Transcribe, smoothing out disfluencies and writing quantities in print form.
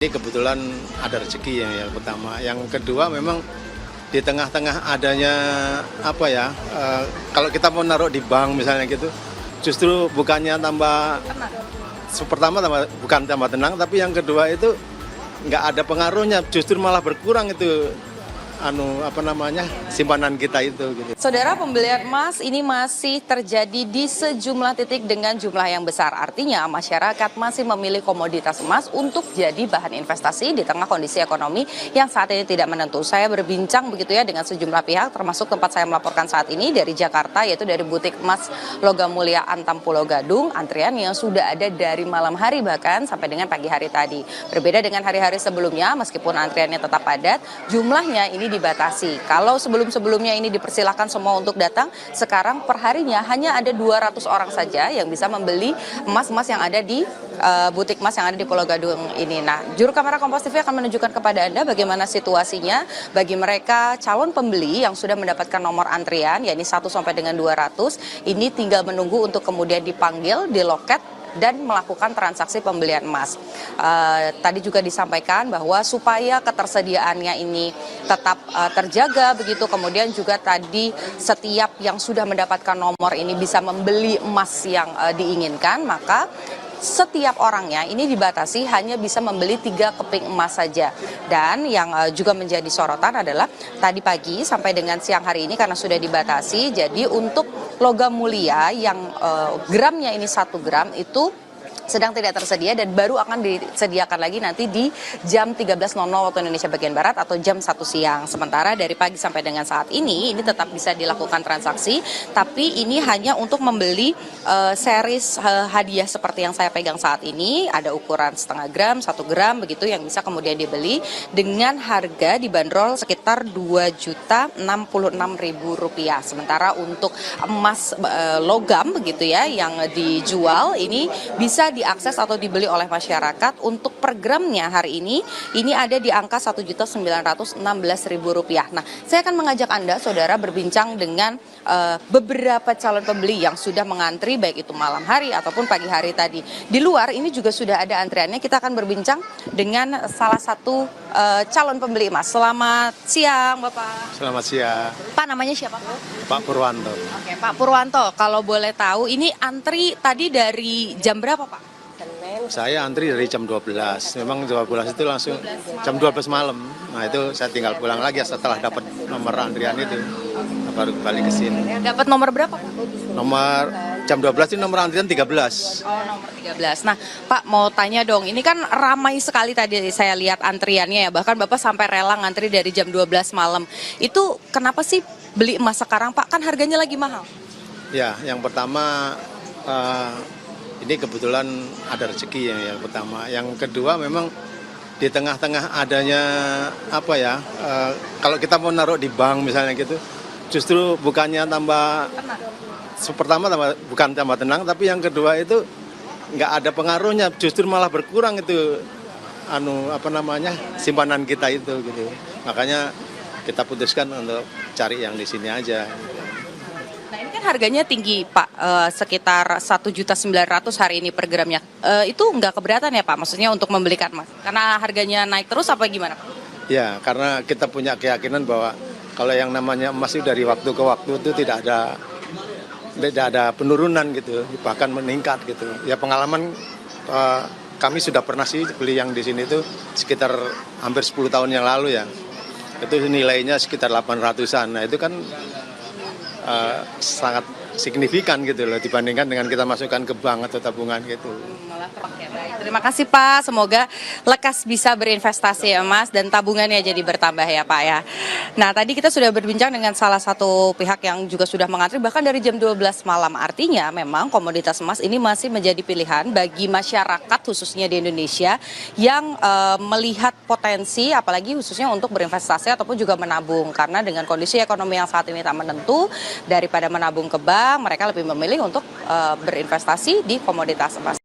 Ini kebetulan ada rezeki yang pertama. Yang kedua memang di tengah-tengah adanya kalau kita mau naruh di bank misalnya gitu, justru bukannya tambah pertama bukan tambah tenang, tapi yang kedua itu nggak ada pengaruhnya, justru malah berkurang itu simpanan kita itu gitu. Saudara, pembelian emas ini masih terjadi di sejumlah titik dengan jumlah yang besar. Artinya masyarakat masih memilih komoditas emas untuk jadi bahan investasi di tengah kondisi ekonomi yang saat ini tidak menentu. Saya berbincang begitu ya dengan sejumlah pihak, termasuk tempat saya melaporkan saat ini dari Jakarta, yaitu dari butik emas Logam Mulia Antam Pulau Gadung. Antrian yang sudah ada dari malam hari bahkan sampai dengan pagi hari tadi. Berbeda dengan hari-hari sebelumnya, meskipun antriannya tetap padat, jumlahnya ini dibatasi. Kalau sebelum-sebelumnya ini dipersilahkan semua untuk datang, sekarang perharinya hanya ada 200 orang saja yang bisa membeli emas-emas yang ada di butik emas yang ada di Pulau Gadung ini. Nah, juru kamera Kompas TV akan menunjukkan kepada Anda bagaimana situasinya bagi mereka calon pembeli yang sudah mendapatkan nomor antrian, yakni 1 sampai dengan 200. Ini tinggal menunggu untuk kemudian dipanggil di loket dan melakukan transaksi pembelian emas. Tadi juga disampaikan bahwa supaya ketersediaannya ini tetap terjaga begitu, kemudian juga tadi setiap yang sudah mendapatkan nomor ini bisa membeli emas yang diinginkan, maka setiap orangnya ini dibatasi hanya bisa membeli 3 keping emas saja. Dan yang juga menjadi sorotan adalah tadi pagi sampai dengan siang hari ini karena sudah dibatasi, jadi untuk logam mulia yang gramnya ini 1 gram itu sedang tidak tersedia dan baru akan disediakan lagi nanti di jam 13.00 waktu Indonesia bagian Barat atau jam 1 siang. Sementara dari pagi sampai dengan saat ini tetap bisa dilakukan transaksi, tapi ini hanya untuk membeli series hadiah seperti yang saya pegang saat ini, ada ukuran 0,5 gram, 1 gram begitu yang bisa kemudian dibeli dengan harga dibanderol sekitar Rp2.066.000. Sementara untuk emas logam begitu ya yang dijual ini bisa diakses atau dibeli oleh masyarakat. Untuk per gramnya hari ini ada di angka Rp1.916.000. Nah, saya akan mengajak Anda, saudara, berbincang dengan beberapa calon pembeli yang sudah mengantri, baik itu malam hari ataupun pagi hari tadi. Di luar ini juga sudah ada antriannya. Kita akan berbincang dengan salah satu calon pembeli emas. Selamat siang, Bapak. Selamat siang. Pak, namanya siapa, Pak? Pak Purwanto. Oke, Pak Purwanto, kalau boleh tahu ini antri tadi dari jam berapa, Pak? Saya antri dari jam 12, memang 12 itu langsung jam 12 malam. Nah itu saya tinggal pulang lagi setelah dapat nomor antrian itu, baru kembali ke sini. Dapat nomor berapa, Pak? Nomor jam 12 itu nomor antrian 13. Oh, nomor 13. Nah, Pak mau tanya dong, ini kan ramai sekali tadi saya lihat antriannya ya, bahkan Bapak sampai rela ngantri dari jam 12 malam. Itu kenapa sih beli emas sekarang, Pak? Kan harganya lagi mahal. Ya, yang pertama ini kebetulan ada rezeki yang pertama. Yang kedua memang di tengah-tengah adanya kalau kita mau naruh di bank misalnya gitu, justru bukannya pertama bukan tambah tenang, tapi yang kedua itu nggak ada pengaruhnya, justru malah berkurang itu simpanan kita itu gitu. Makanya kita putuskan untuk cari yang di sini aja. Nah, ini kan harganya tinggi, Pak, sekitar Rp1.900.000 hari ini per gramnya. Itu nggak keberatan ya, Pak? Maksudnya untuk membelikan emas? Karena harganya naik terus apa gimana, Pak? Ya, karena kita punya keyakinan bahwa kalau yang namanya emas itu dari waktu ke waktu itu tidak ada penurunan gitu, bahkan meningkat gitu. Ya pengalaman kami sudah pernah sih beli yang di sini itu sekitar hampir 10 tahun yang lalu ya. Itu nilainya sekitar 800-an. Nah, itu kan sangat signifikan gitu loh dibandingkan dengan kita masukkan ke bank atau tabungan gitu. Malah terpakai. Baik. Terima kasih, Pak. Semoga lekas bisa berinvestasi emas dan tabungannya jadi bertambah ya, Pak ya. Nah, tadi kita sudah berbincang dengan salah satu pihak yang juga sudah mengantri bahkan dari jam 12 malam. Artinya memang komoditas emas ini masih menjadi pilihan bagi masyarakat khususnya di Indonesia yang melihat potensi apalagi khususnya untuk berinvestasi ataupun juga menabung. Karena dengan kondisi ekonomi yang saat ini tak menentu, daripada menabung ke bank, mereka lebih memilih untuk berinvestasi di komoditas emas.